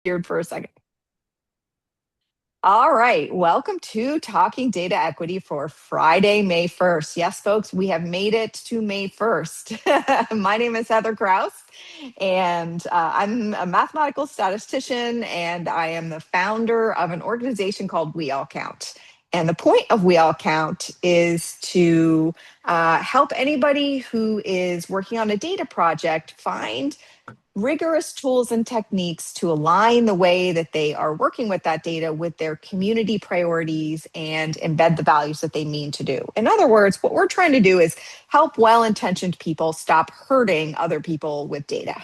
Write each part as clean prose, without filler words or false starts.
Weird for a second. All right. Welcome to Talking Data Equity for Friday, May 1st. Yes, folks, we have made it to May 1st. My name is Heather Kraus, and I'm a mathematical statistician, and I am the founder of an organization called We All Count. And the point of We All Count is to help anybody who is working on a data project find rigorous tools and techniques to align the way that they are working with that data with their community priorities and embed the values that they mean to do. In other words, what we're trying to do is help well-intentioned people stop hurting other people with data.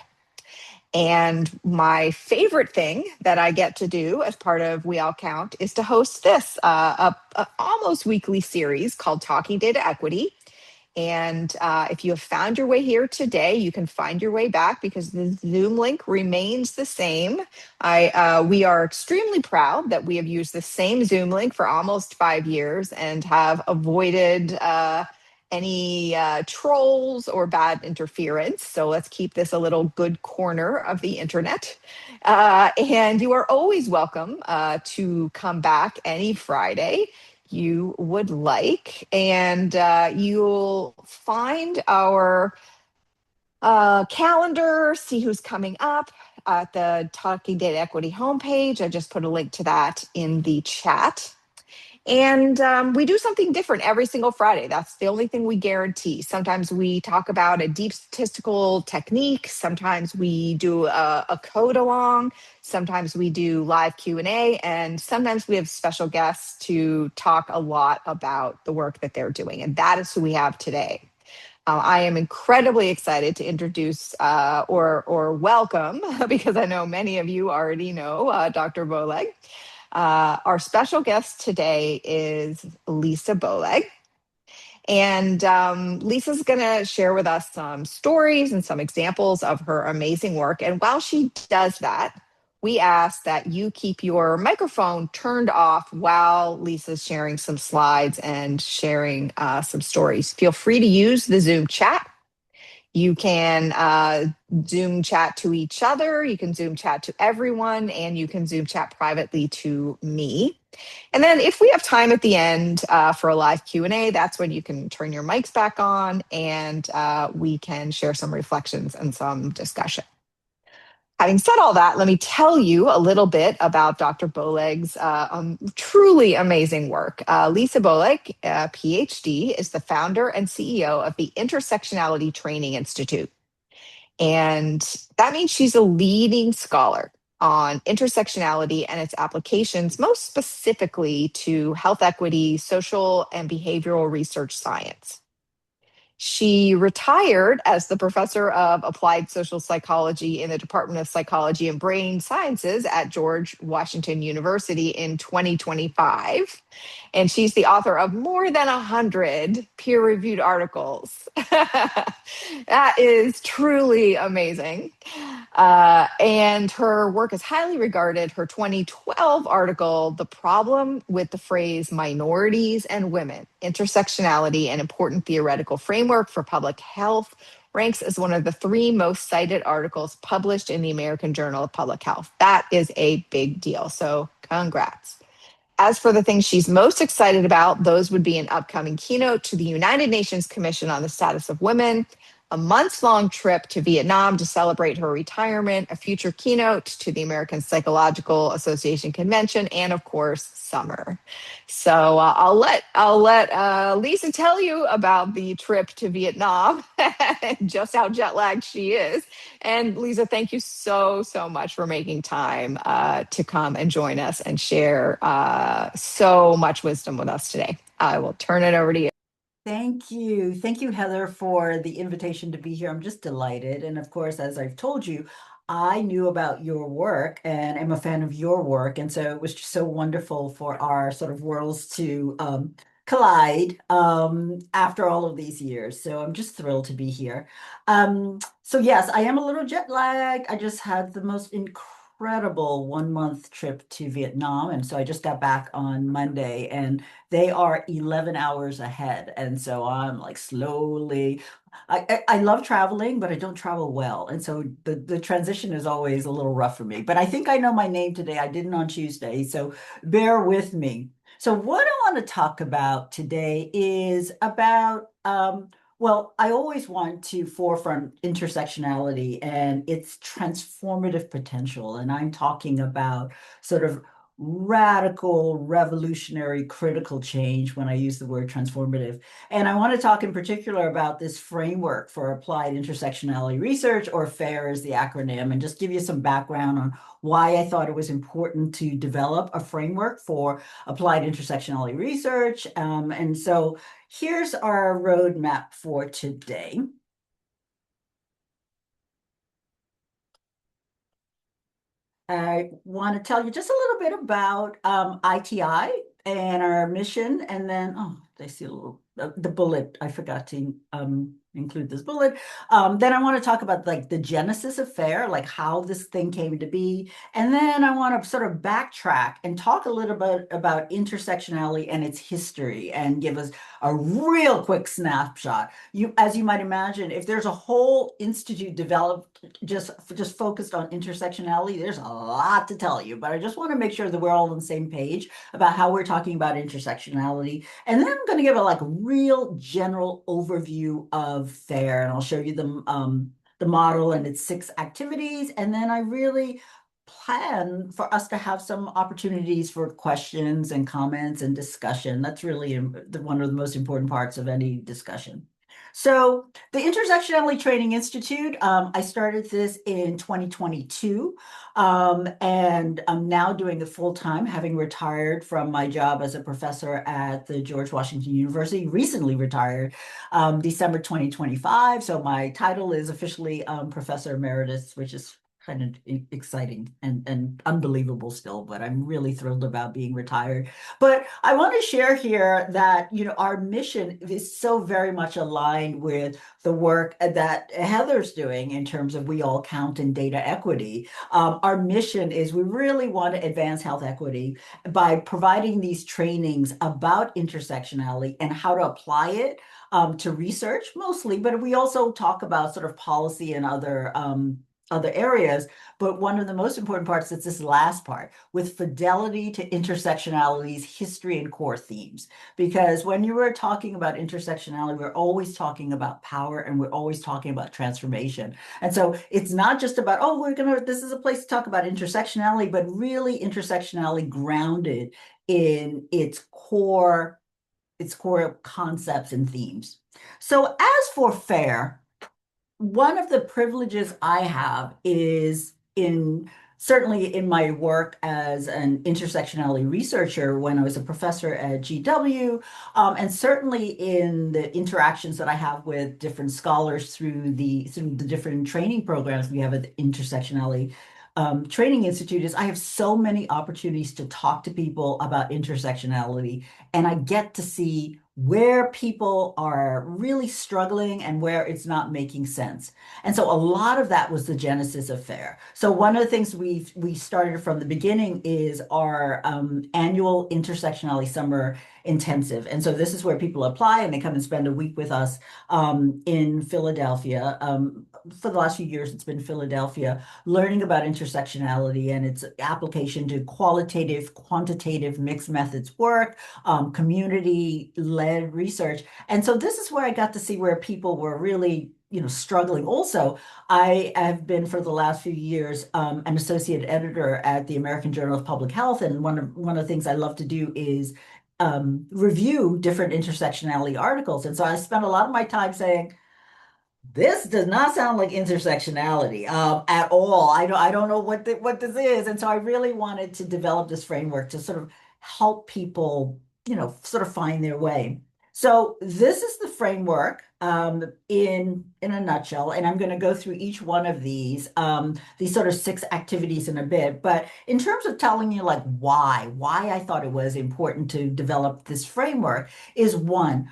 And my favorite thing that I get to do as part of We All Count is to host this a almost weekly series called Talking Data Equity. And if you have found your way here today, you can find your way back because the Zoom link remains the same. We are extremely proud that we have used the same Zoom link for almost 5 years and have avoided any trolls or bad interference. So let's keep this a little good corner of the internet. And you are always welcome to come back any Friday you would like. And you'll find our calendar, see who's coming up at the Talking Data Equity homepage. I just put a link to that in the chat. And we do something different every single Friday. That's the only thing we guarantee. Sometimes we talk about a deep statistical technique. Sometimes we do a code along. Sometimes we do live Q&A. And sometimes we have special guests to talk a lot about the work that they're doing. And that is who we have today. I am incredibly excited to introduce or welcome, because I know many of you already know Dr. Bowleg. Our special guest today is Lisa Bowleg. And Lisa's going to share with us some stories and some examples of her amazing work. And while she does that, we ask that you keep your microphone turned off while Lisa's sharing some slides and sharing some stories. Feel free to use the Zoom chat. You can Zoom chat to each other, you can Zoom chat to everyone, and you can Zoom chat privately to me. And then if we have time at the end for a live Q&A, that's when you can turn your mics back on and we can share some reflections and some discussion. Having said all that, let me tell you a little bit about Dr. Bowleg's truly amazing work. Lisa Bowleg, PhD, is the founder and CEO of the Intersectionality Training Institute. And that means she's a leading scholar on intersectionality and its applications, most specifically to health equity, social and behavioral research science. She retired as the professor of applied social psychology in the Department of Psychology and Brain Sciences at George Washington University in 2025. And she's the author of more than 100 peer-reviewed articles. That is truly amazing. And her work is highly regarded. Her 2012 article, The Problem with the Phrase Minorities and Women, Intersectionality, an Important Theoretical Framework for Public Health, ranks as one of the 3 most cited articles published in the American Journal of Public Health. That is a big deal. So congrats. As for the things she's most excited about, those would be an upcoming keynote to the United Nations Commission on the Status of Women, a months-long trip to Vietnam to celebrate her retirement, a future keynote to the American Psychological Association convention, and of course, summer. So I'll let Lisa tell you about the trip to Vietnam and just how jet lagged she is. And Lisa, thank you so much for making time to come and join us and share so much wisdom with us today. I will turn it over to you. Thank you. Thank you, Heather, for the invitation to be here. I'm just delighted. And of course, as I've told you, I knew about your work and am a fan of your work. And so it was just so wonderful for our sort of worlds to collide after all of these years. So I'm just thrilled to be here. So yes, I am a little jet lagged. I just had the most incredible incredible 1 month trip to Vietnam. And so I just got back on Monday and they are 11 hours ahead. And so I'm like slowly, I love traveling, but I don't travel well. And so the transition is always a little rough for me. But I think I know my name today. I didn't on Tuesday. So bear with me. So what I want to talk about today is about well, I always want to forefront intersectionality and its transformative potential. And I'm talking about sort of radical, revolutionary, critical change when I use the word transformative. And I want to talk in particular about this framework for applied intersectionality research, or FAIR is the acronym, and just give you some background on why I thought it was important to develop a framework for applied intersectionality research. And so here's our roadmap for today. I want to tell you just a little bit about ITI and our mission, and then, oh, I see a little, the bullet, I forgot to include this bullet. Then I want to talk about like the genesis of FAIR, like how this thing came to be. And then I want to sort of backtrack and talk a little bit about intersectionality and its history and give us a real quick snapshot. As you might imagine, if there's a whole institute developed just focused on intersectionality, there's a lot to tell you, but I just want to make sure that we're all on the same page about how we're talking about intersectionality. And then I'm going to give a like real general overview of FAIR, and I'll show you the model and its 6 activities. And then I really plan for us to have some opportunities for questions and comments and discussion. That's really one of the most important parts of any discussion. So the Intersectionality Training Institute, I started this in 2022, and I'm now doing it full time, having retired from my job as a professor at the George Washington University, recently retired December 2025. So my title is officially Professor Emeritus, which is kind of exciting and unbelievable still, but I'm really thrilled about being retired. But I want to share here that, our mission is so very much aligned with the work that Heather's doing in terms of We All Count in data equity. Our mission is we really want to advance health equity by providing these trainings about intersectionality and how to apply it to research mostly, but we also talk about sort of policy and other areas. But one of the most important parts is this last part, with fidelity to intersectionality's history and core themes. Because when you were talking about intersectionality, we're always talking about power and we're always talking about transformation. And so it's not just about, oh, this is a place to talk about intersectionality, but really intersectionality grounded in its core concepts and themes. So as for FAIR, one of the privileges I have is certainly in my work as an intersectionality researcher when I was a professor at GW, and certainly in the interactions that I have with different scholars through the different training programs we have at the Intersectionality Training Institute, is I have so many opportunities to talk to people about intersectionality, and I get to see where people are really struggling and where it's not making sense. And so a lot of that was the genesis of FAIR. So one of the things we started from the beginning is our annual intersectionality summer intensive. And so this is where people apply and they come and spend a week with us in Philadelphia. For the last few years, it's been Philadelphia, learning about intersectionality and its application to qualitative, quantitative mixed methods work, community-led research. And so this is where I got to see where people were really struggling. Also, I have been for the last few years an associate editor at the American Journal of Public Health, and one of the things I love to do is review different intersectionality articles. And so I spent a lot of my time saying, this does not sound like intersectionality at all. I don't know what this is. And so I really wanted to develop this framework to sort of help people, sort of find their way. So this is the framework in a nutshell, and I'm going to go through each one of these sort of 6 activities in a bit. But in terms of telling you like why I thought it was important to develop this framework is one,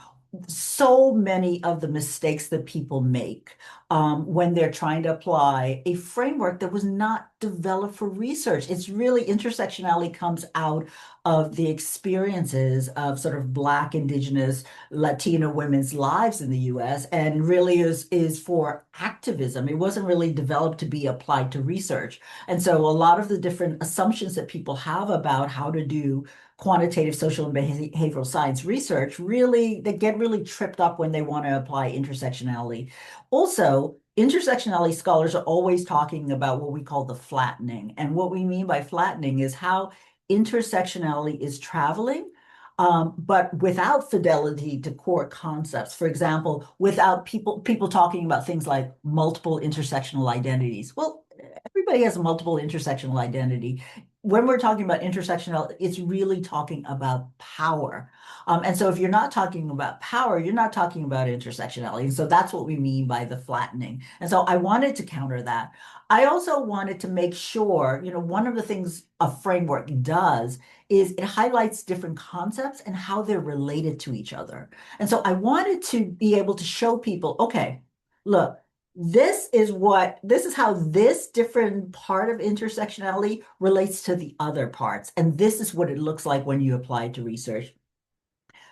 so many of the mistakes that people make when they're trying to apply a framework that was not developed for research. It's really intersectionality comes out of the experiences of sort of Black, Indigenous, Latino women's lives in the US and really is for activism. It wasn't really developed to be applied to research. And so a lot of the different assumptions that people have about how to do quantitative social and behavioral science research really they get really tripped up when they want to apply intersectionality. Also, intersectionality scholars are always talking about what we call the flattening. And what we mean by flattening is how intersectionality is traveling, but without fidelity to core concepts. For example, without people talking about things like multiple intersectional identities. Well, everybody has a multiple intersectional identity. When we're talking about intersectional, it's really talking about power. And so if you're not talking about power, you're not talking about intersectionality. And so that's what we mean by the flattening. And so I wanted to counter that. I also wanted to make sure, one of the things a framework does is it highlights different concepts and how they're related to each other. And so I wanted to be able to show people, okay, look, this is how this different part of intersectionality relates to the other parts. And this is what it looks like when you apply it to research.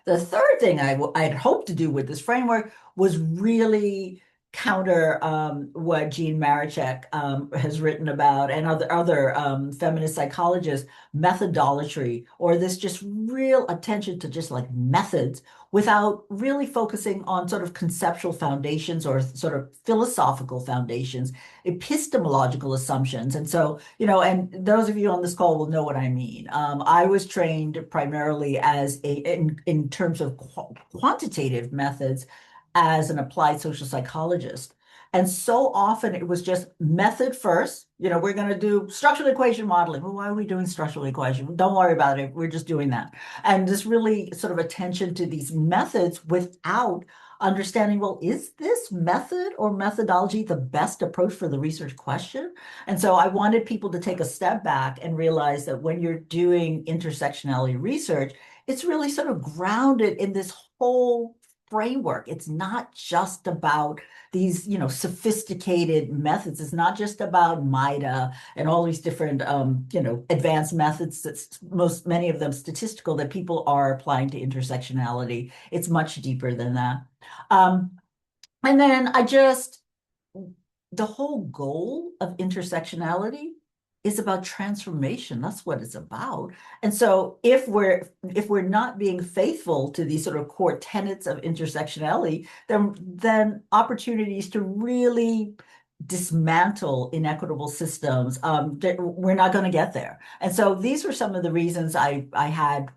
The third thing I'd hoped to do with this framework was really counter what Jean Marichek has written about and other feminist psychologists, methodology, or this just real attention to just like methods without really focusing on sort of conceptual foundations or sort of philosophical foundations, epistemological assumptions. And so, and those of you on this call will know what I mean. I was trained primarily in terms of quantitative methods as an applied social psychologist. And so often it was just method first. We're going to do structural equation modeling. Well, why are we doing structural equation? Don't worry about it. We're just doing that. And this really sort of attention to these methods without understanding, well, is this method or methodology the best approach for the research question? And so I wanted people to take a step back and realize that when you're doing intersectionality research, it's really sort of grounded in this whole framework. It's not just about these, sophisticated methods. It's not just about MIDA and all these different, advanced methods that's many of them statistical that people are applying to intersectionality. It's much deeper than that. Um, and then the whole goal of intersectionality is about transformation. That's what it's about. And so if we're not being faithful to these sort of core tenets of intersectionality, then opportunities to really dismantle inequitable systems, we're not going to get there. And so these were some of the reasons I had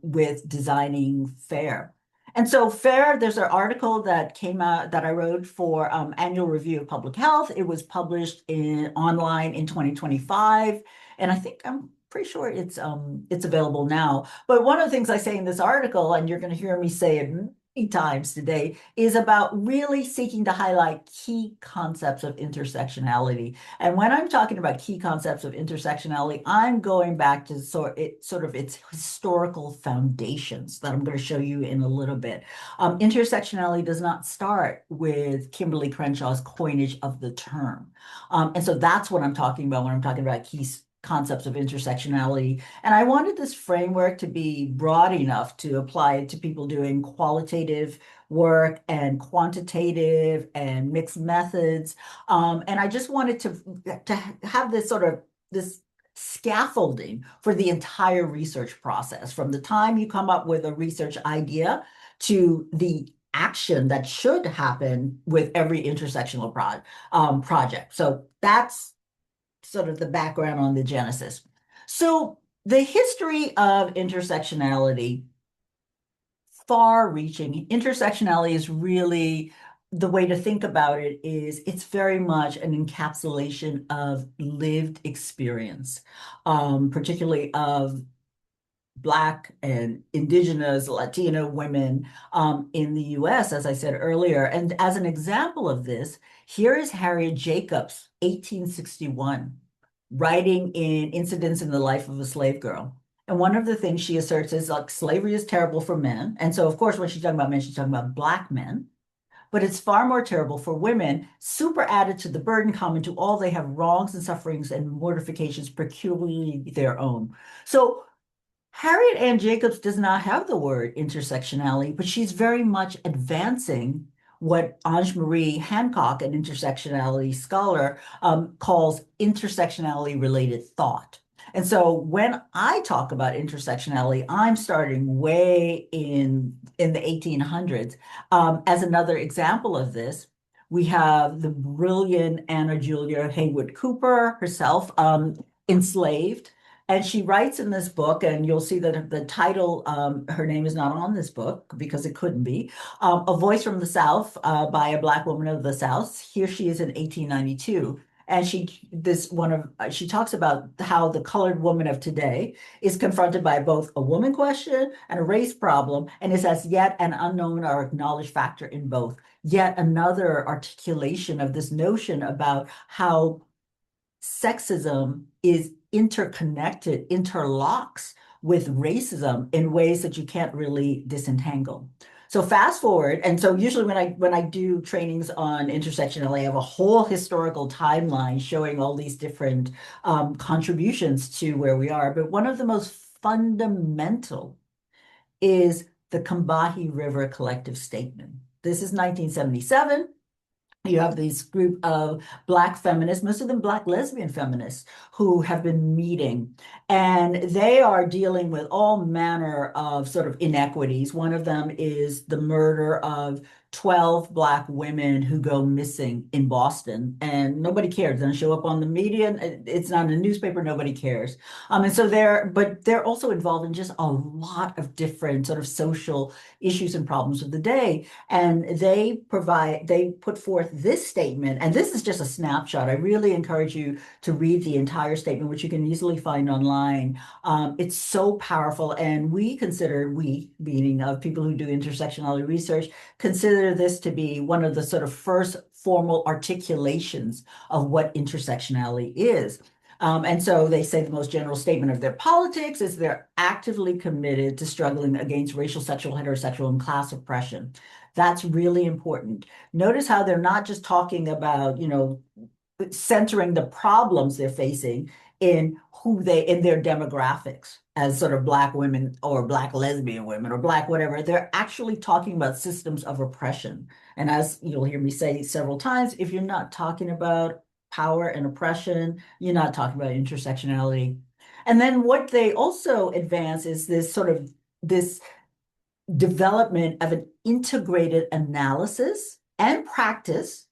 with designing FAIR. And so FAIR, there's an article that came out that I wrote for Annual Review of Public Health. It was published online in 2025, and I think I'm pretty sure it's available now. But one of the things I say in this article, and you're going to hear me say it many times today, is about really seeking to highlight key concepts of intersectionality. And when I'm talking about key concepts of intersectionality, I'm going back to sort of its historical foundations that I'm going to show you in a little bit. Intersectionality does not start with Kimberly Crenshaw's coinage of the term. And so that's what I'm talking about when I'm talking about key concepts of intersectionality. And I wanted this framework to be broad enough to apply it to people doing qualitative work and quantitative and mixed methods. And I just wanted to have this sort of this scaffolding for the entire research process, from the time you come up with a research idea to the action that should happen with every intersectional project. So that's sort of the background on the genesis. So the history of intersectionality, far-reaching. Intersectionality is really the way to think about it is it's very much an encapsulation of lived experience, particularly of Black and Indigenous, Latino women in the US, as I said earlier. And as an example of this, here is Harriet Jacobs, 1861, writing in Incidents in the Life of a Slave Girl. And one of the things she asserts is like slavery is terrible for men. And so, of course, when she's talking about men, she's talking about Black men. But it's far more terrible for women, super added to the burden common to all. They have wrongs and sufferings and mortifications peculiarly their own. So Harriet Ann Jacobs does not have the word intersectionality, but she's very much advancing what Ange Marie Hancock, an intersectionality scholar, calls intersectionality related thought. And so when I talk about intersectionality, I'm starting way in the 1800s. As another example of this, we have the brilliant Anna Julia Haywood Cooper herself, enslaved. And she writes in this book, and you'll see that the title, her name is not on this book because it couldn't be, A Voice from the South by a Black woman of the South. Here she is in 1892. And she talks about how the colored woman of today is confronted by both a woman question and a race problem, and is as yet an unknown or acknowledged factor in both. Yet another articulation of this notion about how sexism is interconnected, interlocks with racism in ways that you can't really disentangle. So fast forward, and so usually when I do trainings on intersectionality, I have a whole historical timeline showing all these different contributions to where we are. But one of the most fundamental is the Combahee River Collective Statement. This is 1977. You have this group of Black feminists, most of them Black lesbian feminists, who have been meeting, and they are dealing with all manner of sort of inequities. One of them is the murder of 12 Black women who go missing in Boston, and nobody cares. They don't show up on the media. It's not in a newspaper. Nobody cares. And so but they're also involved in just a lot of different sort of social issues and problems of the day. And they put forth this statement, and this is just a snapshot. I really encourage you to read the entire statement, which you can easily find online. It's so powerful, and we, meaning of people who do intersectionality research, consider this to be one of the sort of first formal articulations of what intersectionality is. And so they say the most general statement of their politics is they're actively committed to struggling against racial, sexual, heterosexual, and class oppression. That's really important. Notice how they're not just talking about, centering the problems they're facing in their demographics as sort of Black women or Black lesbian women or Black whatever. They're actually talking about systems of oppression. And as you'll hear me say several times, if you're not talking about power and oppression, you're not talking about intersectionality. And then what they also advance is this development of an integrated analysis and practice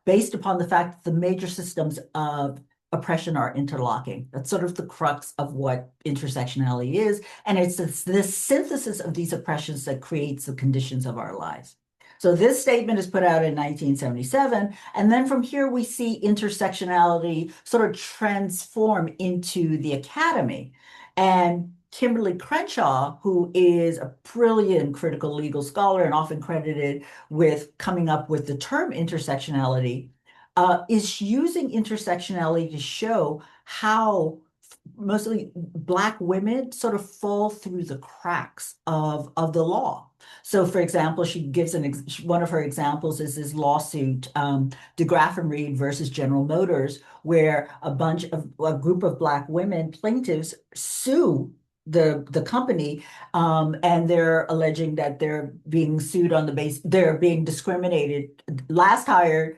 based upon the fact that the major systems of oppression are interlocking. That's sort of the crux of what intersectionality is. And it's this synthesis of these oppressions that creates the conditions of our lives. So this statement is put out in 1977. And then from here, we see intersectionality sort of transform into the academy. And Kimberly Crenshaw, who is a brilliant critical legal scholar and often credited with coming up with the term intersectionality, is using intersectionality to show how mostly Black women sort of fall through the cracks of the law. So, for example, she gives one of her examples is this lawsuit, DeGraff and Reed versus General Motors, where a group of Black women plaintiffs sue the company, and they're alleging that they're being sued on they're being discriminated, last hired,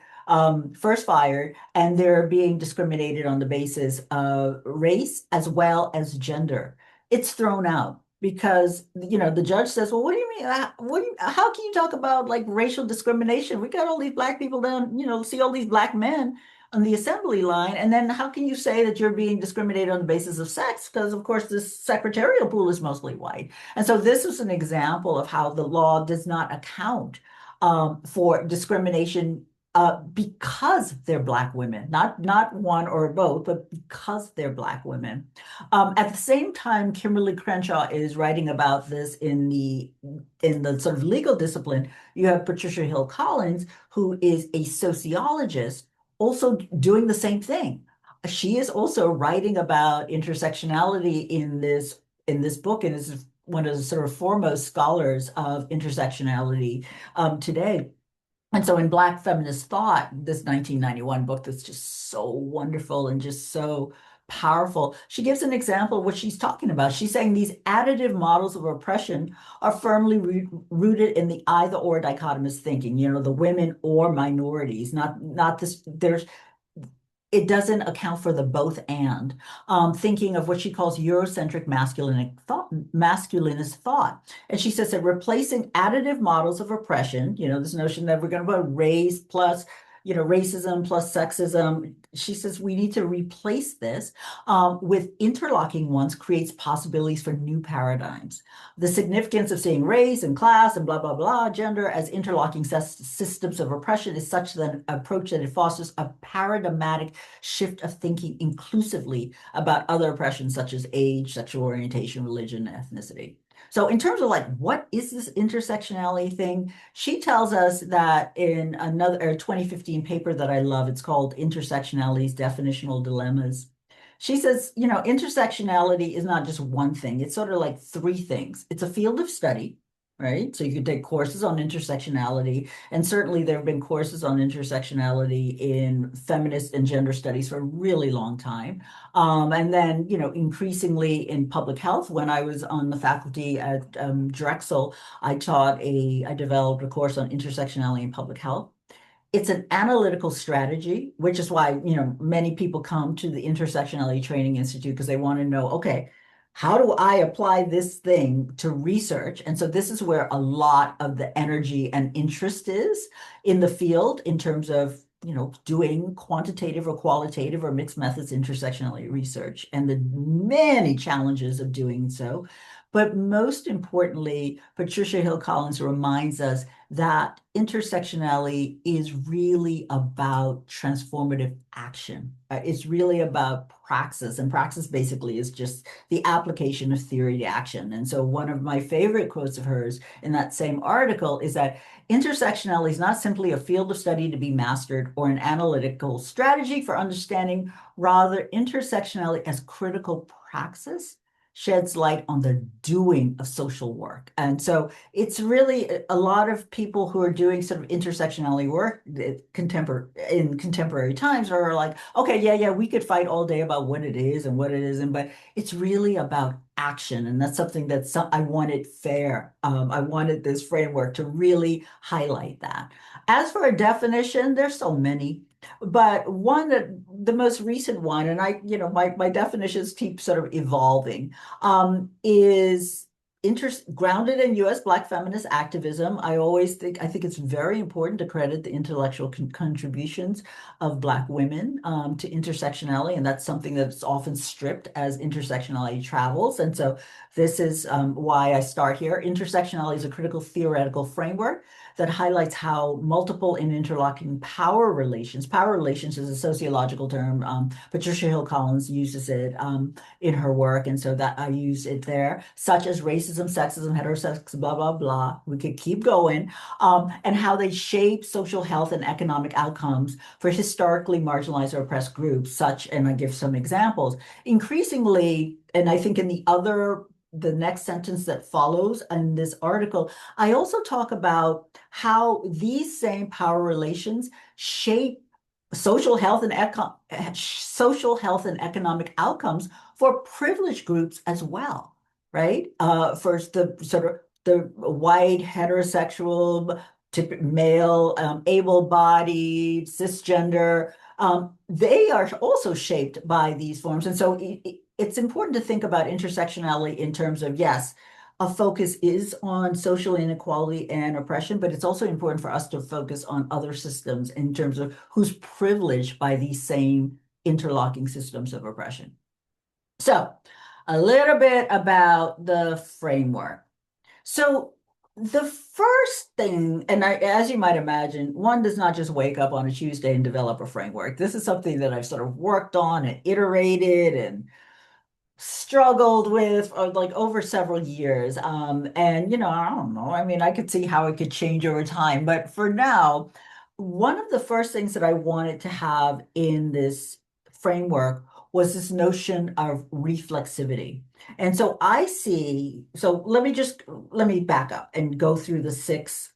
first fired, and they're being discriminated on the basis of race as well as gender. It's thrown out because the judge says, "Well, what do you mean? How can you talk about like racial discrimination? We got all these Black people down, see all these Black men on the assembly line, and then how can you say that you're being discriminated on the basis of sex? Because of course this secretarial pool is mostly white." And so this is an example of how the law does not account for discrimination because they're Black women, not one or both, but because they're Black women. At the same time, Kimberly Crenshaw is writing about this in the sort of legal discipline. You have Patricia Hill Collins, who is a sociologist, also doing the same thing. She is also writing about intersectionality in this in this book and is one of the sort of foremost scholars of intersectionality today. And so in Black Feminist Thought, this 1991 book that's just so wonderful and just so powerful, she gives an example of what she's talking about. She's saying these additive models of oppression are firmly rooted in the either or dichotomous thinking, the women or minorities, not this, there's it doesn't account for the both and thinking of what she calls Eurocentric masculinist thought. And she says that replacing additive models of oppression, this notion that we're going to put race plus, racism plus sexism. She says we need to replace this with interlocking ones creates possibilities for new paradigms. The significance of seeing race and class and blah, blah, blah, gender as interlocking systems of oppression is such an approach that it fosters a paradigmatic shift of thinking inclusively about other oppressions such as age, sexual orientation, religion, ethnicity. So in terms of like, what is this intersectionality thing? She tells us that in another 2015 paper that I love, it's called Intersectionality's Definitional Dilemmas. She says, intersectionality is not just one thing. It's sort of like three things. It's a field of study, right? So you could take courses on intersectionality, and certainly there have been courses on intersectionality in feminist and gender studies for a really long time. And then, increasingly in public health, when I was on the faculty at Drexel, I developed a course on intersectionality in public health. It's an analytical strategy, which is why, many people come to the Intersectionality Training Institute because they want to know, okay, how do I apply this thing to research? And so this is where a lot of the energy and interest is in the field in terms of, doing quantitative or qualitative or mixed methods intersectionality research and the many challenges of doing so. But most importantly, Patricia Hill Collins reminds us that intersectionality is really about transformative action. It's really about praxis, and praxis basically is just the application of theory to action. And so one of my favorite quotes of hers in that same article is that intersectionality is not simply a field of study to be mastered or an analytical strategy for understanding, rather intersectionality as critical praxis sheds light on the doing of social work. And so it's really a lot of people who are doing sort of intersectionality work in contemporary times are like, okay, yeah, we could fight all day about what it is and what it isn't, but it's really about action. And that's something I wanted fair. I wanted this framework to really highlight that. As for a definition, there's so many. But the most recent one, and my definitions keep sort of evolving, is grounded in U.S. Black feminist activism. I think it's very important to credit the intellectual contributions of Black women to intersectionality, and that's something that's often stripped as intersectionality travels. And so this is why I start here. Intersectionality is a critical theoretical framework that highlights how multiple and interlocking power relations is a sociological term. Patricia Hill Collins uses it in her work, and so that I use it there, such as racism, sexism, heterosexism, blah, blah, blah. We could keep going, and how they shape social health and economic outcomes for historically marginalized or oppressed groups, and I give some examples. Increasingly, and I think in the next sentence that follows in this article, I also talk about how these same power relations shape social health and economic outcomes for privileged groups as well, right? First, the sort of the white heterosexual male, able-bodied, cisgender, they are also shaped by these forms. And so it's important to think about intersectionality in terms of, yes, a focus is on social inequality and oppression, but it's also important for us to focus on other systems in terms of who's privileged by these same interlocking systems of oppression. So a little bit about the framework. So the first thing, and as you might imagine, one does not just wake up on a Tuesday and develop a framework. This is something that I've sort of worked on and iterated and struggled with like over several years. And I don't know. I mean, I could see how it could change over time, but for now, one of the first things that I wanted to have in this framework was this notion of reflexivity. And so I see, so let me back up and go through the six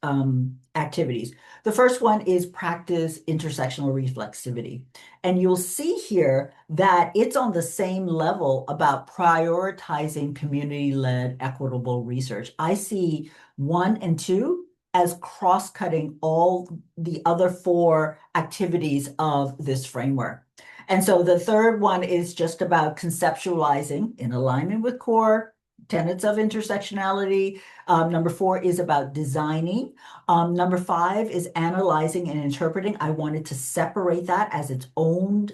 activities. The first one is practice intersectional reflexivity. And you'll see here that it's on the same level about prioritizing community-led equitable research. I see one and two as cross-cutting all the other four activities of this framework. And so the third one is just about conceptualizing in alignment with core tenets of intersectionality. Number four is about designing. Number five is analyzing and interpreting. I wanted to separate that as its own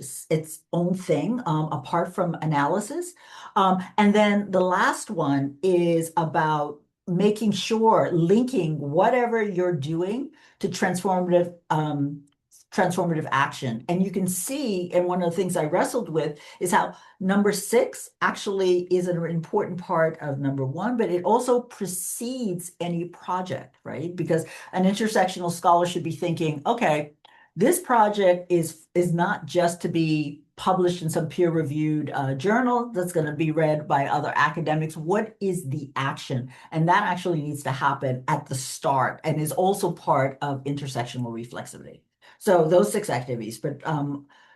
thing, apart from analysis. And then the last one is about making sure linking whatever you're doing to transformative action. And you can see, and one of the things I wrestled with is how number six actually is an important part of number one, but it also precedes any project, right? Because an intersectional scholar should be thinking, okay, this project is not just to be published in some peer-reviewed journal that's going to be read by other academics. What is the action? And that actually needs to happen at the start and is also part of intersectional reflexivity. So those six activities, but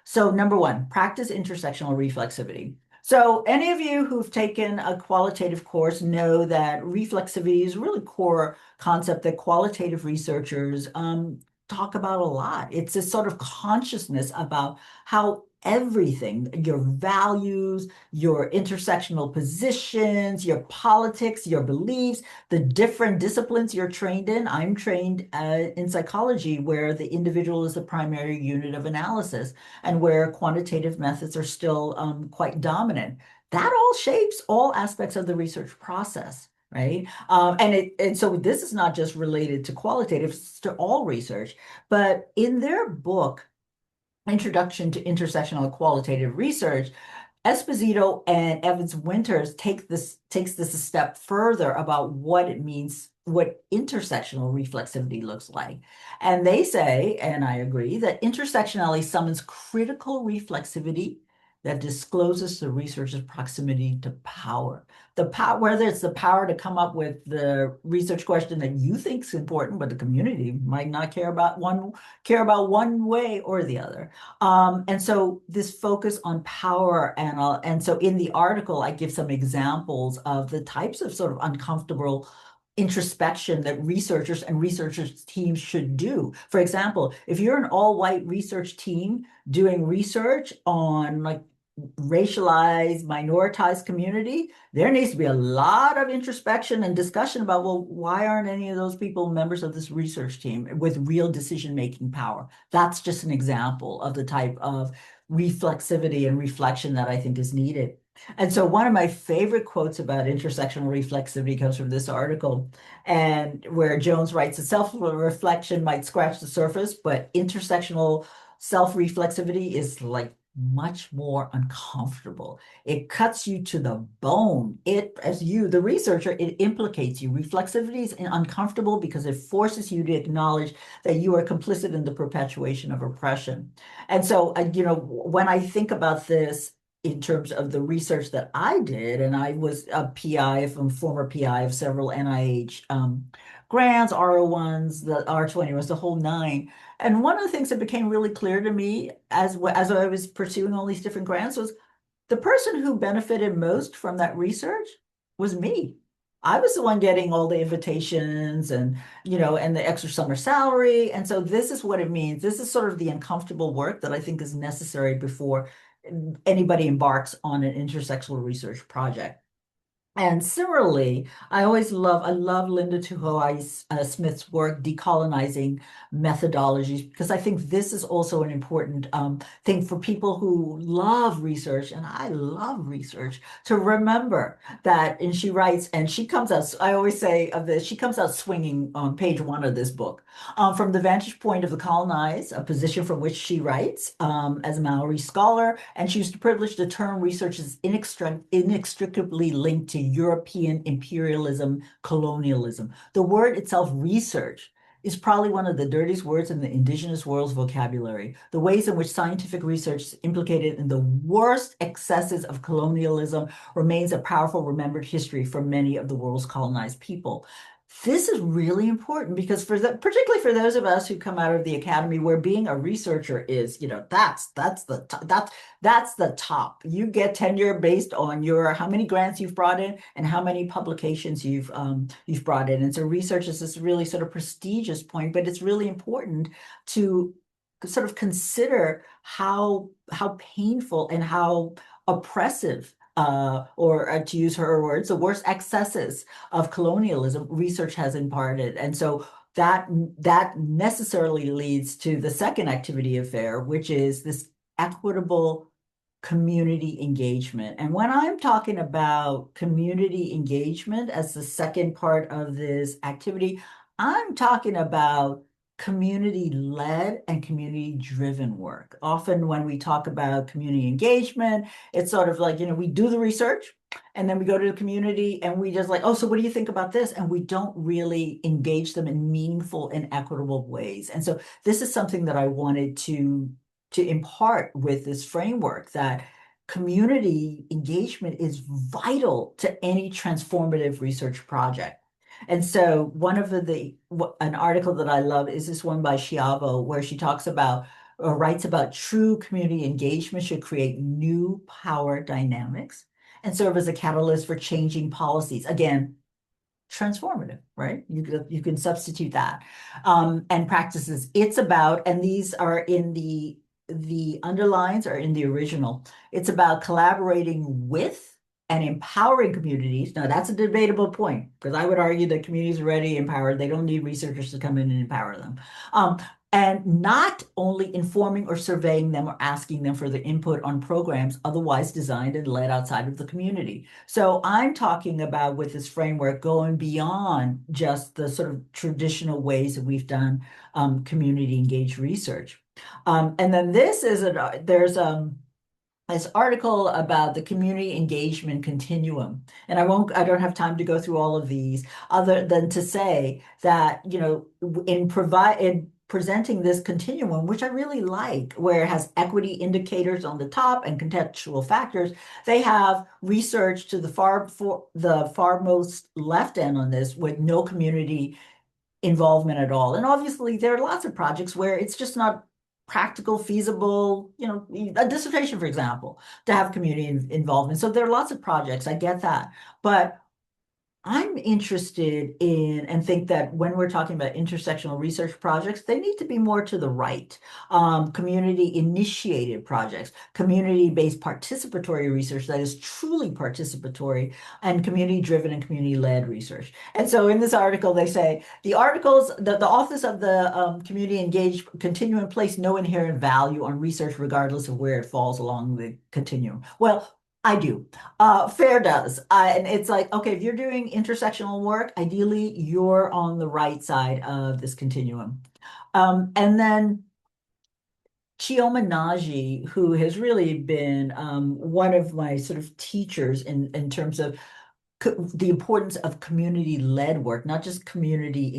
so number one, practice intersectional reflexivity. So any of you who've taken a qualitative course know that reflexivity is a really core concept that qualitative researchers talk about a lot. It's this sort of consciousness about how everything, your values, your intersectional positions, your politics, your beliefs, the different disciplines you're trained in. I'm trained in psychology, where the individual is the primary unit of analysis and where quantitative methods are still quite dominant. That all shapes all aspects of the research process. Right. And so this is not just related to qualitative, it's to all research. But in their book, Introduction to Intersectional Qualitative Research, Esposito and Evans Winters takes this a step further about what it means, what intersectional reflexivity looks like. And they say, and I agree, that intersectionality summons critical reflexivity that discloses the researcher's proximity to power. The power, whether it's the power to come up with the research question that you think is important, but the community might not care about one way or the other. And so this focus on power and so in the article, I give some examples of the types of sort of uncomfortable introspection that researchers and researchers teams should do. For example, if you're an all-white research team doing research on like racialized, minoritized community, there needs to be a lot of introspection and discussion about, well, why aren't any of those people members of this research team with real decision-making power? That's just an example of the type of reflexivity and reflection that I think is needed. And so one of my favorite quotes about intersectional reflexivity comes from this article, and where Jones writes, "A self-reflection might scratch the surface, but intersectional self-reflexivity is like much more uncomfortable. It cuts you to the bone. It, as you, the researcher, it implicates you. Reflexivity is uncomfortable because it forces you to acknowledge that you are complicit in the perpetuation of oppression." And so, when I think about this in terms of the research that I did, and I was a PI, from former PI of several NIH grants, R01s, the R21s, the whole nine. And one of the things that became really clear to me as I was pursuing all these different grants was the person who benefited most from that research was me. I was the one getting all the invitations and the extra summer salary. And so this is what it means. This is sort of the uncomfortable work that I think is necessary before anybody embarks on an intersectional research project. And similarly, I love Linda Tuhoi Smith's work, Decolonizing Methodologies, because I think this is also an important thing for people who love research, and I love research, to remember that. And she writes, and she comes out, I always say of this, she comes out swinging on page one of this book. From the vantage point of the colonized, a position from which she writes as a Maori scholar, and she used to privilege the term research is inextricably linked to European imperialism, colonialism. The word itself, research, is probably one of the dirtiest words in the indigenous world's vocabulary. The ways in which scientific research is implicated in the worst excesses of colonialism remains a powerful remembered history for many of the world's colonized people. This is really important because particularly for those of us who come out of the academy where being a researcher is, that's the top. You get tenure based on your how many grants you've brought in and how many publications you've brought in. And so research is this really sort of prestigious point, but it's really important to sort of consider how painful and how oppressive or to use her words, the worst excesses of colonialism research has imparted. And so that necessarily leads to the second activity of FAIR, which is this equitable community engagement. And when I'm talking about community engagement as the second part of this activity, I'm talking about community-led and community-driven work. Often when we talk about community engagement, it's sort of like, we do the research and then we go to the community and we just like, oh, so what do you think about this? And we don't really engage them in meaningful and equitable ways. And so this is something that I wanted to impart with this framework that community engagement is vital to any transformative research project. And so one of an article that I love is this one by Schiavo, where she talks about or writes about true community engagement should create new power dynamics and serve as a catalyst for changing policies. Again, transformative, right? You can substitute that and practices. It's about, and these are in the underlines are in the original. It's about collaborating with and empowering communities. Now that's a debatable point because I would argue that communities are already empowered. They don't need researchers to come in and empower them. Um, and not only informing or surveying them or asking them for their input on programs otherwise designed and led outside of the community. So I'm talking about with this framework going beyond just the sort of traditional ways that we've done community engaged research. And then there's this article about the community engagement continuum. And I don't have time to go through all of these other than to say that, in presenting this continuum, which I really like, where it has equity indicators on the top and contextual factors, they have research to the farmost left end on this with no community involvement at all. And obviously, there are lots of projects where it's just not practical, feasible, a dissertation, for example, to have community involvement. So there are lots of projects. I get that. But I'm interested in and think that when we're talking about intersectional research projects, they need to be more to the right. Community initiated projects, community-based participatory research that is truly participatory, and community-driven and community-led research. And so in this article, they say the authors of the community engaged continuum place no inherent value on research regardless of where it falls along the continuum. Well, I do. FAIR does. And it's like, okay, if you're doing intersectional work, ideally you're on the right side of this continuum. And then Chioma Naji, who has really been one of my sort of teachers in terms of the importance of community-led work, not just community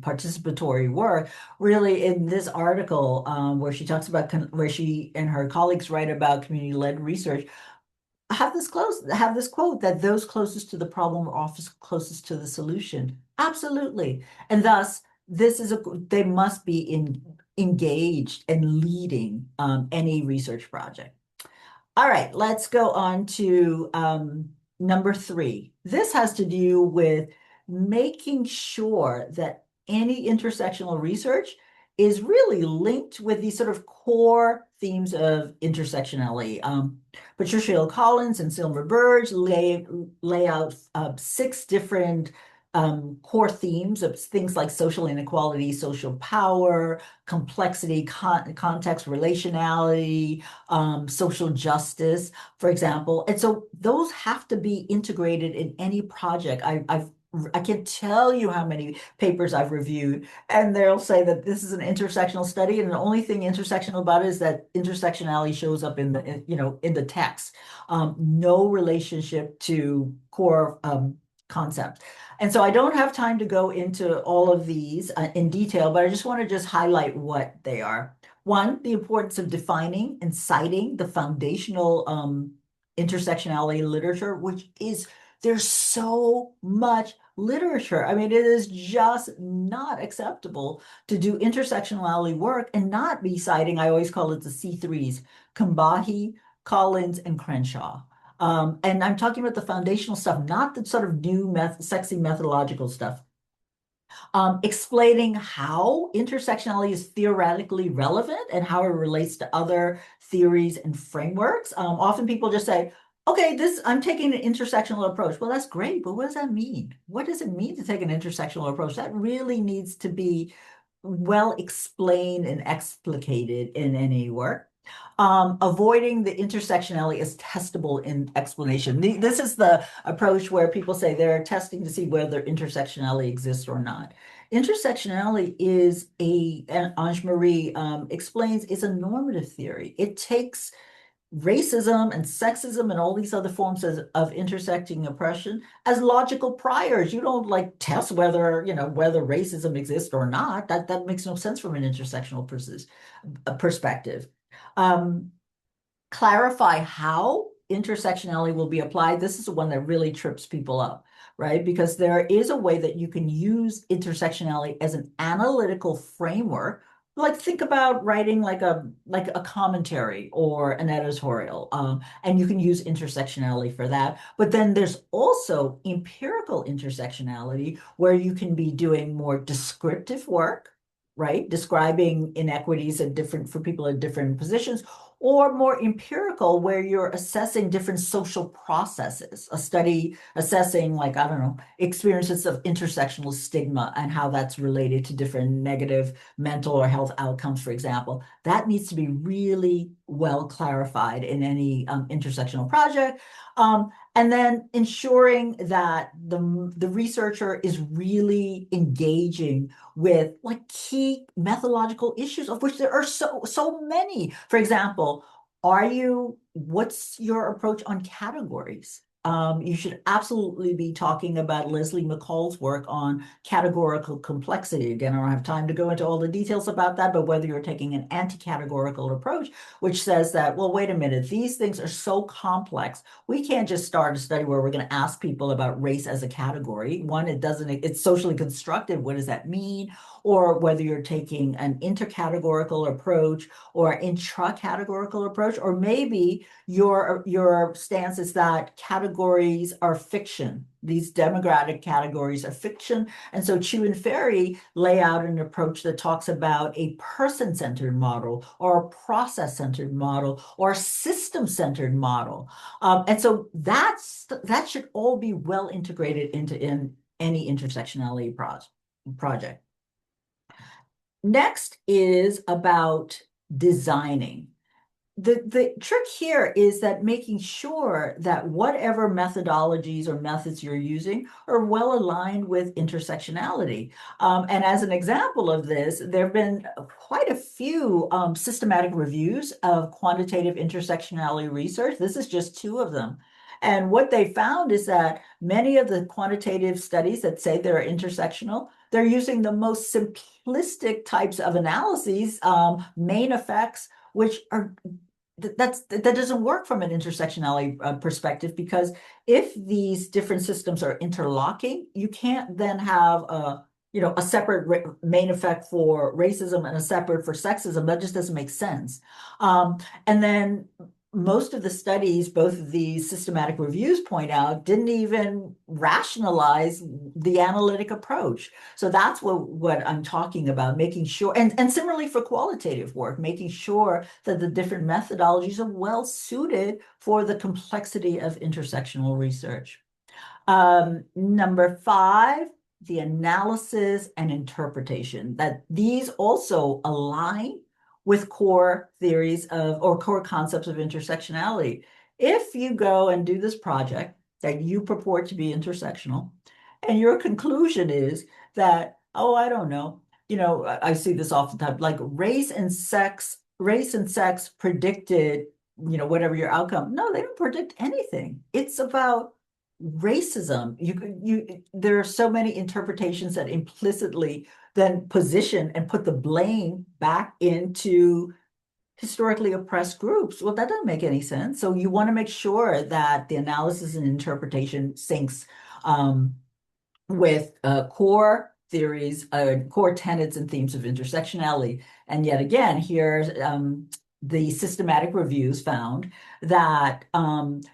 participatory work. Really, in this article, where she talks about where she and her colleagues write about community-led research, have this quote that those closest to the problem are often closest to the solution. Absolutely, and thus they must be engaged and leading any research project. All right, let's go on to number 3. This has to do with making sure that any intersectional research is really linked with these sort of core themes of intersectionality. Patricia Hill Collins and Silver Burge lay out 6 different core themes of things like social inequality, social power, complexity, context, relationality, social justice, for example. And so those have to be integrated in any project. I can't tell you how many papers I've reviewed, and they'll say that this is an intersectional study, and the only thing intersectional about it is that intersectionality shows up in the text. No relationship to core concepts. And so I don't have time to go into all of these in detail, but I just want to just highlight what they are. One, the importance of defining and citing the foundational intersectionality literature, which is there's so much literature. I mean, it is just not acceptable to do intersectionality work and not be citing, I always call it the C3s, Kambahi, Collins, and Crenshaw. And I'm talking about the foundational stuff, not the sort of new sexy methodological stuff. Explaining how intersectionality is theoretically relevant and how it relates to other theories and frameworks. Often people just say, okay, I'm taking an intersectional approach. Well, that's great, but what does that mean? What does it mean to take an intersectional approach? That really needs to be well explained and explicated in any work. Avoiding the intersectionality is testable in explanation. This is the approach where people say they're testing to see whether intersectionality exists or not. Intersectionality is and Ange-Marie explains, is a normative theory. It takes racism and sexism and all these other forms of intersecting oppression as logical priors. You don't like test whether, whether racism exists or not. That makes no sense from an intersectional perspective. Um, Clarify how intersectionality will be applied. This is the one that really trips people up, right? Because there is a way that you can use intersectionality as an analytical framework. Like think about writing like a commentary or an editorial, and you can use intersectionality for that. But then there's also empirical intersectionality where you can be doing more descriptive work, right? Describing inequities at different for people at different positions, or more empirical, where you're assessing different social processes, a study assessing, like, I don't know, experiences of intersectional stigma and how that's related to different negative mental or health outcomes, for example. That needs to be really well clarified in any intersectional project. And then ensuring that the researcher is really engaging with like key methodological issues, of which there are so many. For example, what's your approach on categories? You should absolutely be talking about Leslie McCall's work on categorical complexity. Again, I don't have time to go into all the details about that, but whether you're taking an anti-categorical approach, which says that, well, wait a minute, these things are so complex. We can't just start a study where we're going to ask people about race as a category. One, it's socially constructed. What does that mean? Or whether you're taking an intercategorical approach or intra-categorical approach, or maybe your stance is that categories are fiction. These demographic categories are fiction. And so Chu and Ferry lay out an approach that talks about a person-centered model or a process-centered model or a system-centered model. And so that should all be well integrated into in any intersectionality project. Next is about designing. The trick here is that making sure that whatever methodologies or methods you're using are well aligned with intersectionality. And as an example of this, there have been quite a few systematic reviews of quantitative intersectionality research. This is just two of them. And what they found is that many of the quantitative studies that say they're intersectional, they're using the most simplistic types of analyses, main effects, which are that doesn't work from an intersectionality perspective, because if these different systems are interlocking, you can't then have a separate main effect for racism and a separate for sexism. That just doesn't make sense. And then most of the studies, both of these systematic reviews point out, didn't even rationalize the analytic approach. So that's what I'm talking about, making sure, and similarly for qualitative work, making sure that the different methodologies are well suited for the complexity of intersectional research. Number 5, the analysis and interpretation, that these also align with core theories or core concepts of intersectionality. If you go and do this project that you purport to be intersectional, and your conclusion is that, oh, I don't know, I see this oftentimes, like race and sex predicted, whatever your outcome. No, they don't predict anything. It's about racism, there are so many interpretations that implicitly then position and put the blame back into historically oppressed groups. Well, that doesn't make any sense. So you want to make sure that the analysis and interpretation syncs um, with core theories, core tenets and themes of intersectionality. And yet again, here the systematic reviews found that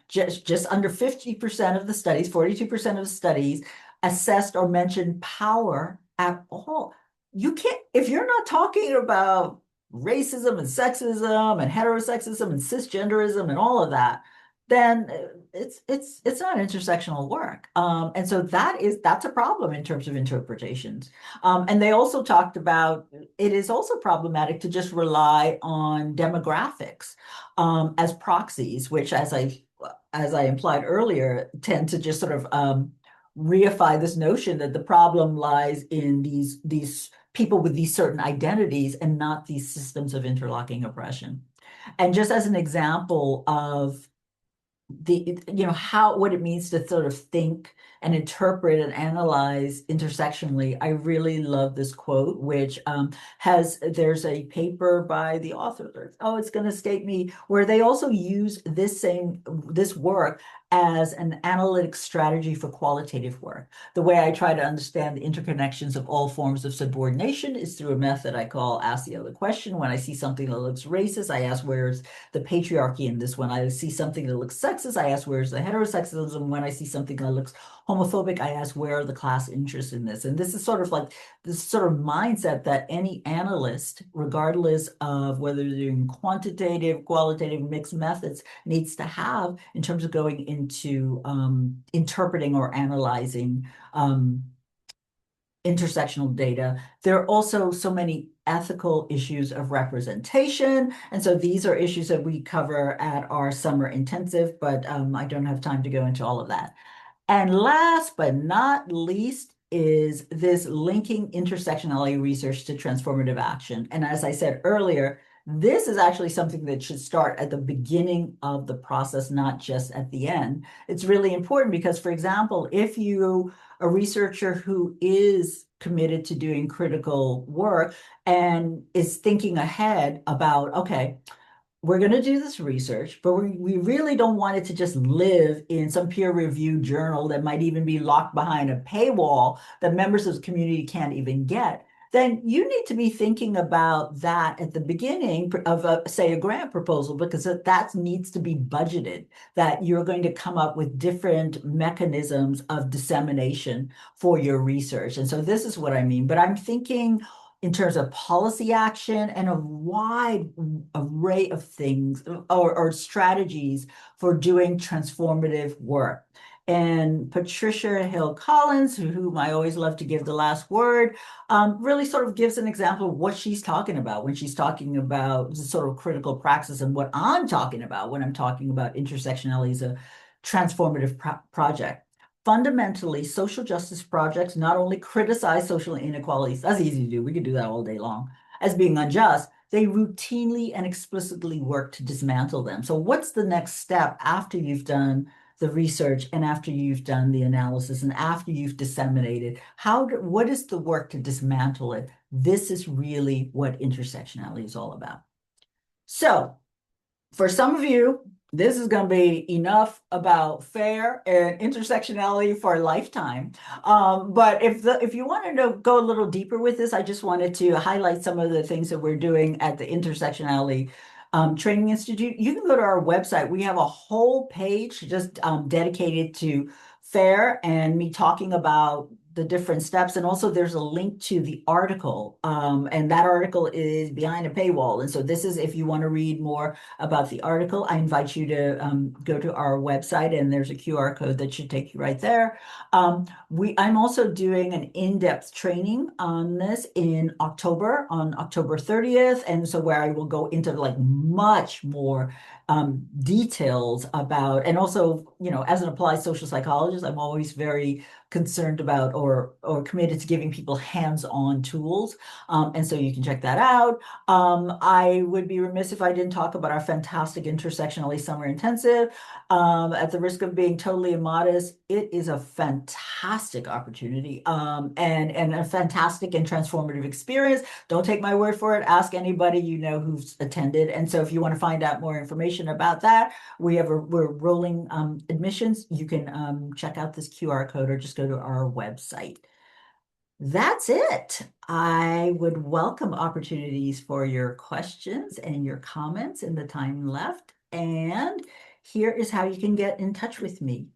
just under 50% of the studies, 42% of the studies assessed or mentioned power at all. You can't, if you're not talking about racism and sexism and heterosexism and cisgenderism and all of that, then it's not intersectional work. And so that's a problem in terms of interpretations. And they also talked about it is also problematic to just rely on demographics as proxies, which as I implied earlier, tend to just sort of reify this notion that the problem lies in these people with these certain identities and not these systems of interlocking oppression. And just as an example of how what it means to sort of think and interpret and analyze intersectionally. I really love this quote, which there's a paper by the author. Oh, it's going to escape me, where they also use this work as an analytic strategy for qualitative work. The way I try to understand the interconnections of all forms of subordination is through a method I call ask the other question. When I see something that looks racist, I ask where's the patriarchy in this. When I see something that looks sexist, I ask where's the heterosexism. When I see something that looks homophobic, I ask where are the class interests in this. And this is sort of like this sort of mindset that any analyst, regardless of whether they're doing quantitative, qualitative, mixed methods, needs to have in terms of going into interpreting or analyzing intersectional data. There are also so many ethical issues of representation. And so these are issues that we cover at our summer intensive, but I don't have time to go into all of that. And last but not least is this linking intersectionality research to transformative action. And as I said earlier, this is actually something that should start at the beginning of the process, not just at the end. It's really important because, for example, if you a researcher who is committed to doing critical work and is thinking ahead about, okay, we're going to do this research, but we really don't want it to just live in some peer-reviewed journal that might even be locked behind a paywall that members of the community can't even get. Then you need to be thinking about that at the beginning of, say, a grant proposal, because that needs to be budgeted, that you're going to come up with different mechanisms of dissemination for your research. And so this is what I mean. But I'm thinking in terms of policy action and a wide array of things or strategies for doing transformative work. And Patricia Hill Collins, whom I always love to give the last word, really sort of gives an example of what she's talking about when she's talking about the sort of critical praxis and what I'm talking about when I'm talking about intersectionality as a transformative project. Fundamentally, social justice projects not only criticize social inequalities, that's easy to do, we could do that all day long, as being unjust, they routinely and explicitly work to dismantle them. So what's the next step after you've done the research and after you've done the analysis and after you've disseminated? What is the work to dismantle it? This is really what intersectionality is all about. So for some of you, this is going to be enough about FAIR and intersectionality for a lifetime. But if you want to go a little deeper with this, I just wanted to highlight some of the things that we're doing at the Intersectionality Training Institute. You can go to our website. We have a whole page just dedicated to FAIR and me talking about the different steps. And also there's a link to the article. And that article is behind a paywall. And so this is, if you want to read more about the article, I invite you to go to our website and there's a QR code that should take you right there. I'm also doing an in-depth training on this on October 30th. And so where I will go into like much more details about, and also, as an applied social psychologist, I'm always very concerned about or committed to giving people hands-on tools. And so you can check that out. I would be remiss if I didn't talk about our fantastic intersectionally summer intensive. At the risk of being totally immodest, it is a fantastic opportunity, and a fantastic and transformative experience. Don't take my word for it. Ask anybody you know who's attended. And so if you want to find out more information about that, we're rolling admissions. You can check out this QR code or just go to our website. That's it. I would welcome opportunities for your questions and your comments in the time left. And here is how you can get in touch with me.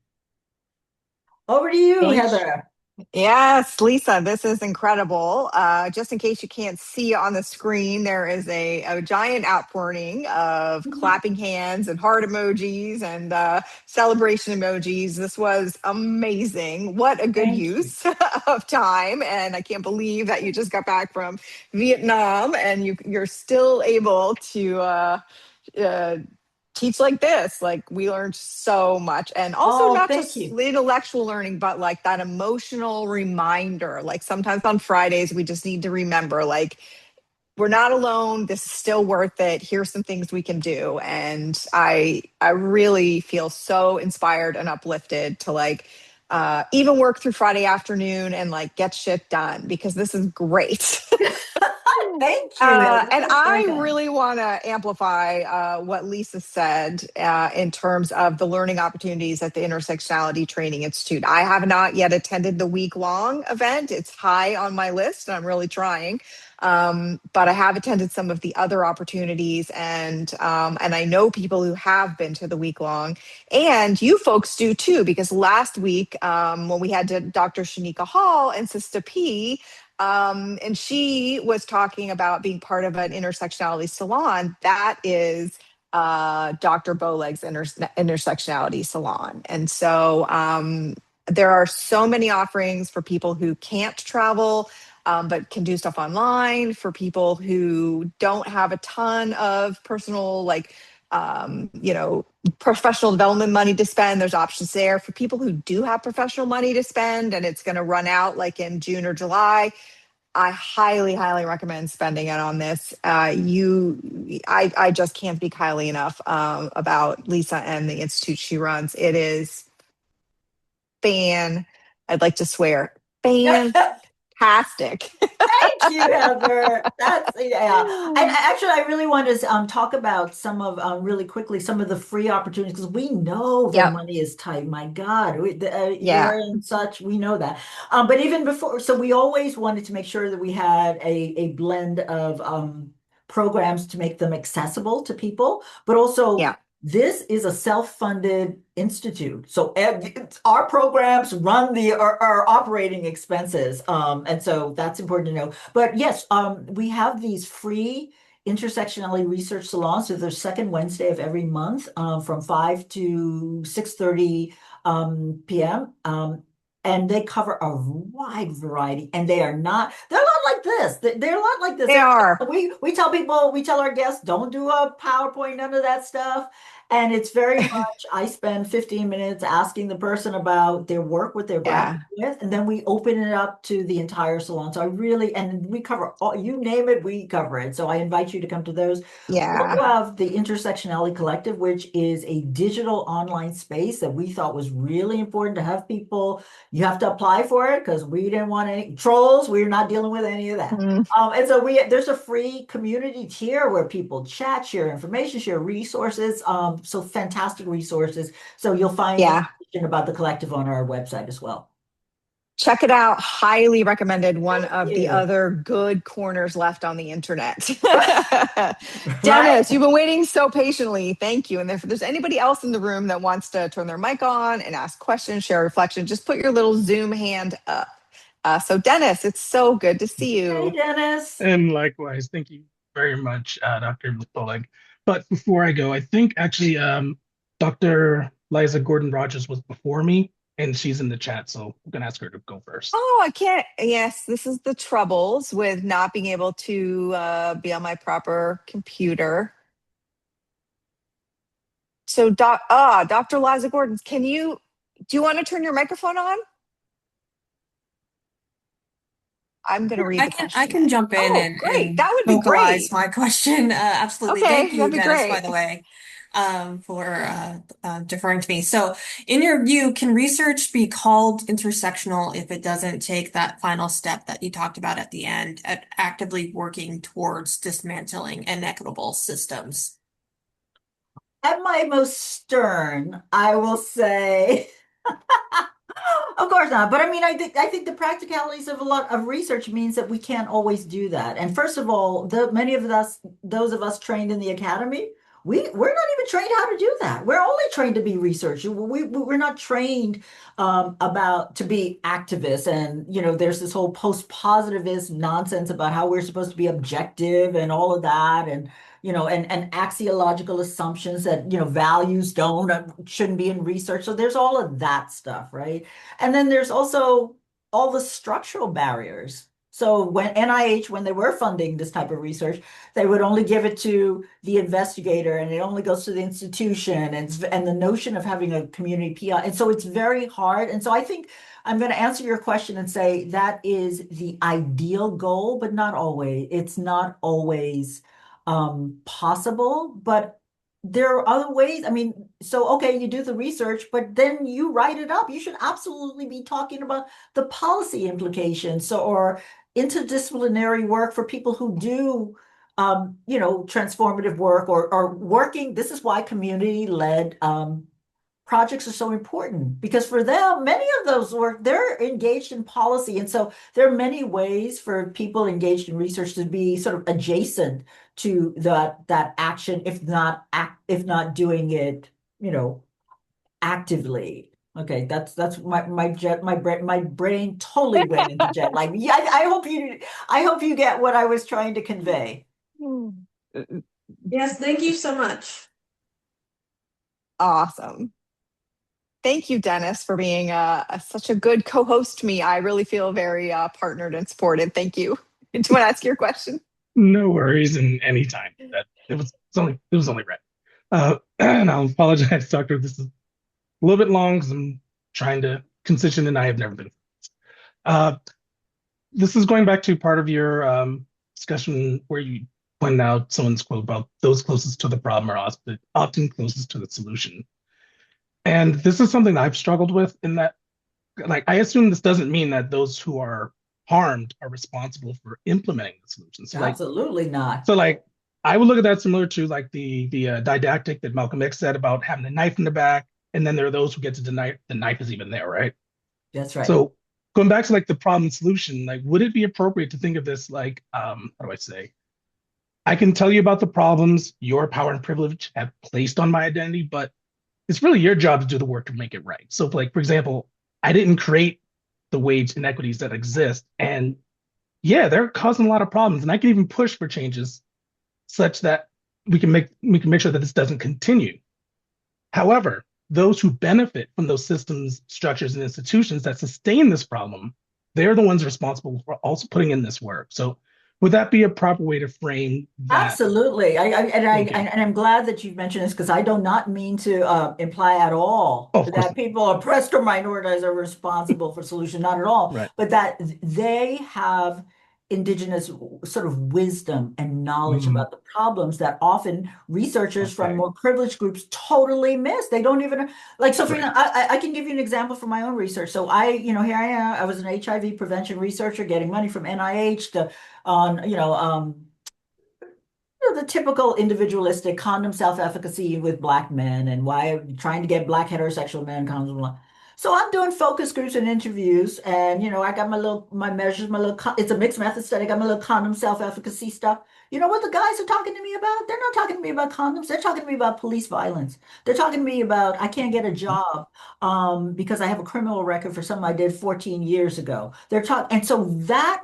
Over to you, Thank Heather. Yes, Lisa, this is incredible. Just in case you can't see on the screen, there is a giant outpouring of clapping hands and heart emojis and celebration emojis. This was amazing. What a good Thank you. use of time. And I can't believe that you just got back from Vietnam and you're still able to uh, teach like this. Like we learned so much, and also Oh, not thank just you. intellectual learning, but like that emotional reminder. Like sometimes on Fridays we just need to remember, like, we're not alone, this is still worth it, here's some things we can do. And I really feel so inspired and uplifted to like even work through Friday afternoon and like get shit done, because this is great. Thank you, Heather. And That's very I kind. really want to amplify what Lisa said in terms of the learning opportunities at the Intersectionality Training Institute. I have not yet attended the week-long event. It's high on my list, and I'm really trying. But I have attended some of the other opportunities, and I know people who have been to the week-long, and you folks do too. Because last week, when we had Dr. Shanika Hall and Sista P, and she was talking about being part of an intersectionality salon. That is Dr. Bowleg's intersectionality salon. And so there are so many offerings for people who can't travel, but can do stuff online, for people who don't have a ton of personal, like, professional development money to spend. There's options there. For people who do have professional money to spend and it's going to run out like in June or July, I highly, highly recommend spending it on this. I just can't speak highly enough about Lisa and the institute she runs. It is fan. I'd like to swear, fantastic. Thank you, Heather. That's yeah. And actually, I really want to talk about some of really quickly some of the free opportunities, because we know the Yep. money is tight. My God, Yeah. you're in such. We know that. But even before, so we always wanted to make sure that we had a blend of programs to make them accessible to people, but also Yeah. this is a self-funded institute. So our programs run our operating expenses. And so that's important to know. But yes, we have these free intersectionality research salons. So the second Wednesday of every month, from 5 to 6:30 p.m. And they cover a wide variety, and they're a lot like this. They're a lot like this. They are. We tell people, we tell our guests, don't do a PowerPoint, none of that stuff. And it's very much, I spend 15 minutes asking the person about their work, what they're Yeah. grappling with, and then we open it up to the entire salon. So I really, and we cover all, you name it, we cover it. So I invite you to come to those. We also Yeah. have the Intersectionality Collective, which is a digital online space that we thought was really important to have people. You have to apply for it because we didn't want any trolls. We're not dealing with any of that. Mm, And so there's a free community tier where people chat, share information, share resources. So fantastic resources. So you'll find yeah. information about the collective on our website as well. Check it out. Highly recommended. One Thank of the you. other good corners left on the internet. Right? Dennis, you've been waiting so patiently. Thank you. And if there's anybody else in the room that wants to turn their mic on and ask questions, share reflection, just put your little Zoom hand up. So, Dennis, it's so good to see Hey, you. Dennis. And likewise, thank you very much, Dr. Bowleg. But before I go, I think actually Dr. Liza Gordon Rogers was before me, and she's in the chat, so I'm gonna ask her to go first. Oh, I can't. Yes, this is the troubles with not being able to be on my proper computer. So, Dr. Liza Gordon, do you want to turn your microphone on? I'm going to read I the can I question can then. jump in Oh, and great. That would be vocalize great. my question. Absolutely. Thank Okay, you, that'd be Dennis, by great. the way, for deferring to me. So, in your view, can research be called intersectional if it doesn't take that final step that you talked about at the end, at actively working towards dismantling inequitable systems? At my most stern, I will say of course not. But I mean, I think the practicalities of a lot of research means that we can't always do that. And first of all, the many of us, those of us trained in the academy, we're not even trained how to do that. We're only trained to be researchers. We're not trained about to be activists. And there's this whole post-positivist nonsense about how we're supposed to be objective and all of that, and and axiological assumptions that values don't shouldn't be in research. So there's all of that stuff, right? And then there's also all the structural barriers. So when NIH, when they were funding this type of research, they would only give it to the investigator, and it only goes to the institution, and the notion of having a community PI. And so it's very hard. And so I think I'm going to answer your question and say that is the ideal goal, but not always. It's not always possible, but there are other ways. I mean, so okay, you do the research, but then you write it up. You should absolutely be talking about the policy implications, so or interdisciplinary work for people who do transformative work, or working. This is why community-led projects are so important, because for them, many of those work, they're engaged in policy. And so there are many ways for people engaged in research to be sort of adjacent to that action, if not doing it, actively. Okay, that's my brain totally went into jet lag. Yeah, I hope you get what I was trying to convey. Yes, thank you so much. Awesome. Thank you, Dennis, for being such a good co-host to me. I really feel very partnered and supported. Thank you. Do you want to ask your question? No worries, and anytime. That it was only right. And I'll apologize, Doctor. This is a little bit long because I'm trying to consistent, and I have never been. Uh, this is going back to part of your discussion where you pointed out someone's quote about those closest to the problem are often closest to the solution. And this is something that I've struggled with in that, like, I assume this doesn't mean that those who are harmed are responsible for implementing the solution. Absolutely not. So like, I would look at that similar to like the didactic that Malcolm X said about having the knife in the back, and then there are those who get to deny the knife is even there, right? That's right. So going back to like the problem solution, like, would it be appropriate to think of this like, how do I say? I can tell you about the problems your power and privilege have placed on my identity, but it's really your job to do the work to make it right. So, like, for example, I didn't create the wage inequities that exist. And yeah, they're causing a lot of problems. And I can even push for changes such that we can make sure that this doesn't continue. However, those who benefit from those systems, structures, and institutions that sustain this problem, they're the ones responsible for also putting in this work. So would that be a proper way to frame that? Absolutely. Thank you. And I'm glad that you've mentioned this, because I do not mean to imply at all Oh, of course that not. people oppressed or minoritized are responsible for solution, not at all, Right. but that they have indigenous sort of wisdom and knowledge Mm, about the problems that often researchers from okay. more privileged groups totally miss. They don't even like, so for Right. example, I can give you an example from my own research. So here I am, I was an HIV prevention researcher getting money from NIH to on, the typical individualistic condom self-efficacy with Black men, and why trying to get Black heterosexual men condoms. So I'm doing focus groups and interviews, and I got my measures, it's a mixed method study. I got my little condom self-efficacy stuff. You know what the guys are talking to me about? They're not talking to me about condoms. They're talking to me about police violence. They're talking to me about I can't get a job because I have a criminal record for something I did 14 years ago. They're talking, and so that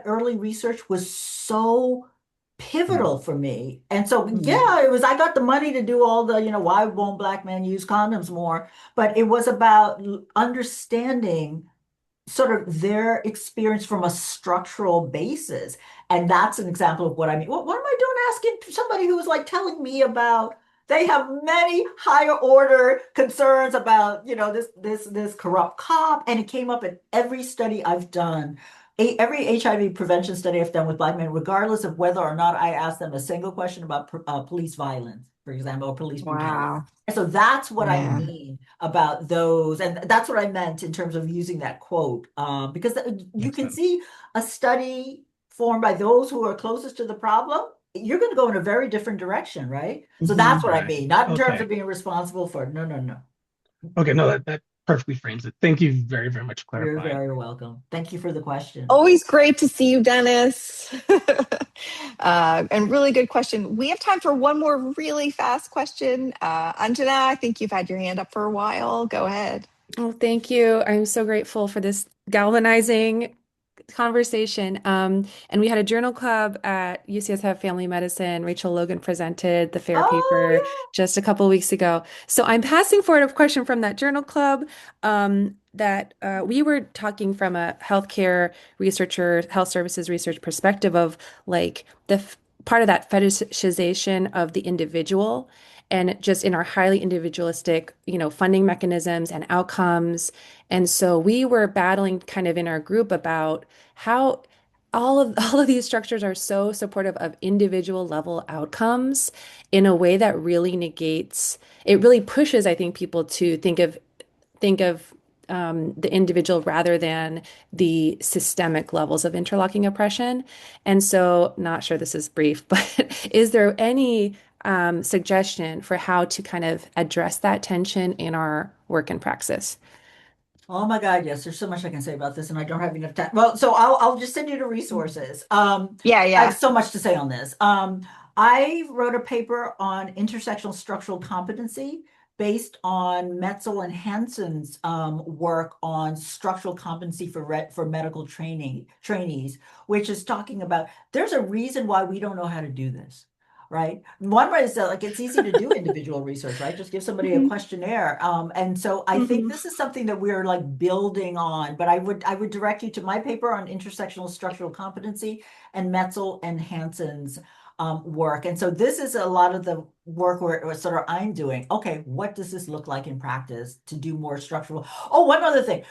early research was so Mm, pivotal for me. And so, Mm. yeah, it was, I got the money to do all the, why won't Black men use condoms more? But it was about understanding sort of their experience from a structural basis. And that's an example of what I mean. What am I doing asking somebody who was like telling me about They have many higher order concerns about, this corrupt cop, and it came up in every study I've done. Every HIV prevention study I've done with Black men, regardless of whether or not I ask them a single question about police violence, for example, or police brutality. Wow. And so that's what I Yeah. mean about those, and that's what I meant in terms of using that quote, because you Makes can sense. see a study formed by those who are closest to the problem, you're going to go in a very different direction, right? So Hmm. that's what I Right. mean, not in terms Okay. of being responsible for, no, no, no. Okay. No, that perfectly frames it. Thank you very, very much for You're clarifying. very welcome. Thank you for the question. Always great to see you, Dennis. And really good question. We have time for one more really fast question. Anjana, I think you've had your hand up for a while. Go ahead. Oh, thank you. I'm so grateful for this galvanizing conversation. And we had a journal club at UCSF Family Medicine. Rachel Logan presented the FAIR paper Oh, just a couple of weeks ago. So I'm passing forward a question from that journal club that we were talking from a healthcare researcher, health services research perspective of like part of that fetishization of the individual and just in our highly individualistic, funding mechanisms and outcomes. And so we were battling kind of in our group about how all of these structures are so supportive of individual level outcomes in a way that really negates, it really pushes, I think, people to think of the individual rather than the systemic levels of interlocking oppression. And so, not sure this is brief, but is there any suggestion for how to kind of address that tension in our work and praxis? oh my God, yes, there's so much I can say about this, and I don't have enough time. Well, so I'll just send you the resources. Yeah, I have yeah. so much to say on this. I wrote a paper on intersectional structural competency based on Metzel and Hansen's work on structural competency for medical trainees, which is talking about there's a reason why we don't know how to do this. Right. One way is that like it's easy to do individual research, right? Just give somebody a Mhm, questionnaire. And so I think mhm. this is something that we're like building on, but I would direct you to my paper on intersectional structural competency and Metzel and Hansen's work. And so this is a lot of the work where sort of I'm doing. Okay, what does this look like in practice to do more structural? Oh, one other thing.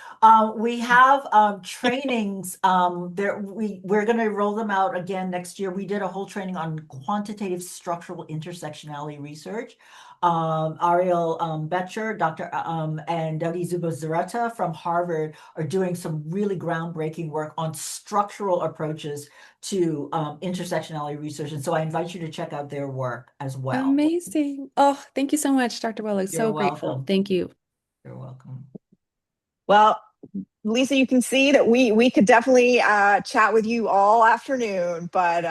We have trainings there. We're going to roll them out again next year. We did a whole training on quantitative structural intersectionality research. Ariel Betcher, Dr. And Dodi Zubazarreta from Harvard are doing some really groundbreaking work on structural approaches to intersectionality research. And so I invite you to check out their work as well. Amazing. Oh, thank you so much, Dr. Bowleg. You're So grateful. welcome. Thank you. You're welcome. Well, Lisa, you can see that we could definitely chat with you all afternoon, but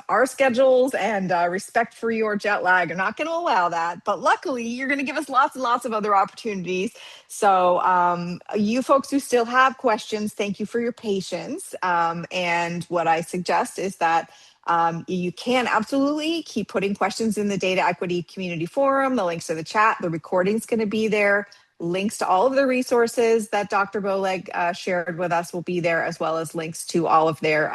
our schedules and respect for your jet lag are not going to allow that. But luckily, you're going to give us lots and lots of other opportunities. So, you folks who still have questions, thank you for your patience. And what I suggest is that you can absolutely keep putting questions in the Data Equity Community Forum. The links to the chat, the recording's going to be there. Links to all of the resources that Dr. Bowleg shared with us will be there, as well as links to all of their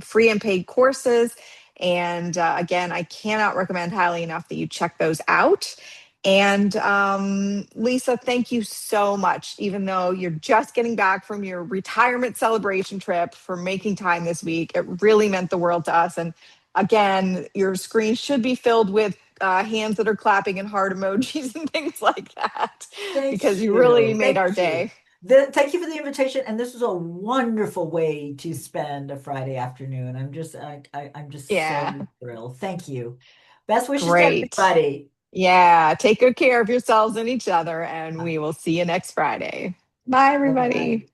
free and paid courses. And again, I cannot recommend highly enough that you check those out. And Lisa, thank you so much, even though you're just getting back from your retirement celebration trip, for making time this week. It really meant the world to us. And again, your screen should be filled with hands that are clapping and heart emojis and things like that, because Thank you really you. made our Thank you. day. Thank you for the invitation. And this was a wonderful way to spend a Friday afternoon. I'm just Yeah, so thrilled. Thank you. Best wishes to great. everybody. Yeah, take good care of yourselves and each other, and we will see you next Friday. Bye, Bye-bye. everybody.